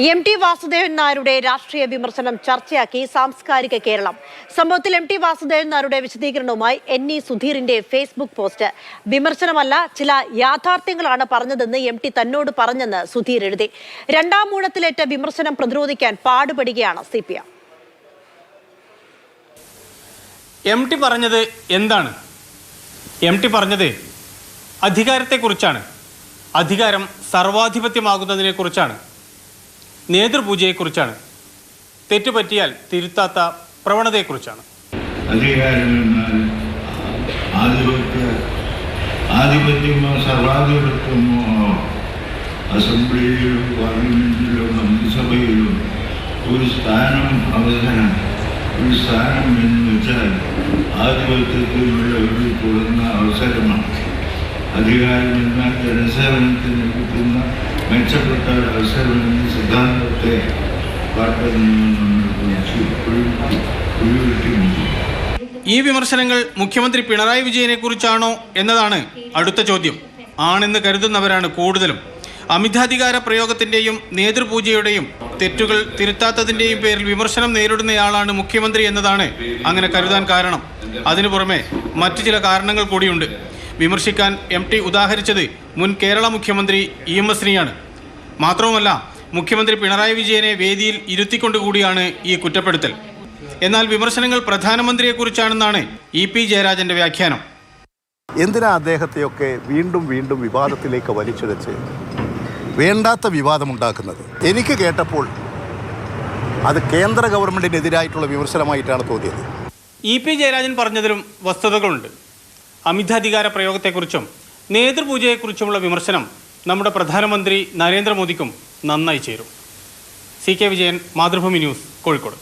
MT Vasudevan നായരുടെ രാഷ്ട്രീയ വിമർശനം ചർച്ചയാക്കി സാംസ്കാരിക കേരളം. സംഭവത്തിൽ MT വാസുദേവൻ നായരുടെ വിശദീകരണവുമായി NE സുധീറിന്റെ ഫേസ്ബുക്ക് പോസ്റ്റ്. വിമർശനമല്ല, ചില യാഥാർത്ഥ്യങ്ങളാണ് പറഞ്ഞതെന്ന് MT തന്നോട് പറഞ്ഞെന്ന് സുധീർ എഴുതി. രണ്ടാം മൂഴത്തിലേറ്റ വിമർശനം പ്രതിരോധിക്കാൻ പാടുപെടുകയാണ് CPM. MT പറഞ്ഞത് എന്താണ്? MT പറഞ്ഞത് അധികാരത്തെക്കുറിച്ചാണ്. അധികാരം സർവാധിപത്യമാകുന്നതിനെക്കുറിച്ചാണ്. നേതൃപൂജയെക്കുറിച്ചാണ്. തെറ്റുപറ്റിയാൽ തിരുത്താത്ത പ്രവണതയെക്കുറിച്ചാണ്. ആധിപത്യമോ സർവാധിപത്യമോ അസംബ്ലിയിലും പാർലമെന്റിലും മന്ത്രിസഭയിലും ഒരു സ്ഥാനം അവസരം, ഒരു സ്ഥാനം എന്ന് വെച്ചാൽ ആധിപത്യത്തിനുള്ള ഒരു തുറന്ന അവസരമാണ്. അധികാരം എന്നാൽ ജനസേവനത്തിന് കിട്ടുന്ന മെച്ചപ്പെട്ട അവസരമെന്ന സിദ്ധാന്തത്തെ ഈ വിമർശനങ്ങൾ മുഖ്യമന്ത്രി പിണറായി വിജയനെ കുറിച്ചാണോ എന്നതാണ് അടുത്ത ചോദ്യം. ആണെന്ന് കരുതുന്നവരാണ് കൂടുതലും. അമിതാധികാര പ്രയോഗത്തിന്റെയും നേതൃപൂജയുടെയും തെറ്റുകൾ തിരുത്താത്തതിന്റെയും പേരിൽ വിമർശനം നേരിടുന്നയാളാണ് മുഖ്യമന്ത്രി എന്നതാണ് അങ്ങനെ കരുതാൻ കാരണം. അതിനു പുറമെ മറ്റു ചില കാരണങ്ങൾ കൂടിയുണ്ട്. വിമർശിക്കാൻ MT ഉദാഹരിച്ചത് മുൻ കേരള മുഖ്യമന്ത്രി EMSനെയാണ്. മാത്രവുമല്ല, മുഖ്യമന്ത്രി പിണറായി വിജയനെ വേദിയിൽ ഇരുത്തിക്കൊണ്ടുകൂടിയാണ് ഈ കുറ്റപ്പെടുത്തൽ. എന്നാൽ വിമർശനങ്ങൾ പ്രധാനമന്ത്രിയെക്കുറിച്ചാണെന്നാണ് EP ജയരാജന്റെ വ്യാഖ്യാനം. എന്തിനാ അദ്ദേഹത്തെയൊക്കെ വീണ്ടും വീണ്ടും വിവാദത്തിലേക്ക് വലിച്ചിഴച്ച് വേണ്ടാത്ത വിവാദമുണ്ടാക്കുന്നത്? എനിക്ക് കേട്ടപ്പോൾ അത് കേന്ദ്ര ഗവൺമെന്റിനെതിരായിട്ടുള്ള വിമർശനമായിട്ടാണ് തോന്നിയത്. EP ജയരാജൻ പറഞ്ഞതിലും വസ്തുതകളുണ്ട്. അമിതാധികാര പ്രയോഗത്തെക്കുറിച്ചും നേതൃപൂജയെക്കുറിച്ചുമുള്ള വിമർശനം നമ്മുടെ പ്രധാനമന്ത്രി നരേന്ദ്രമോദിക്കും നന്നായി ചേരും. CK Vijayan, Mathrubhumi news, Kozhikode.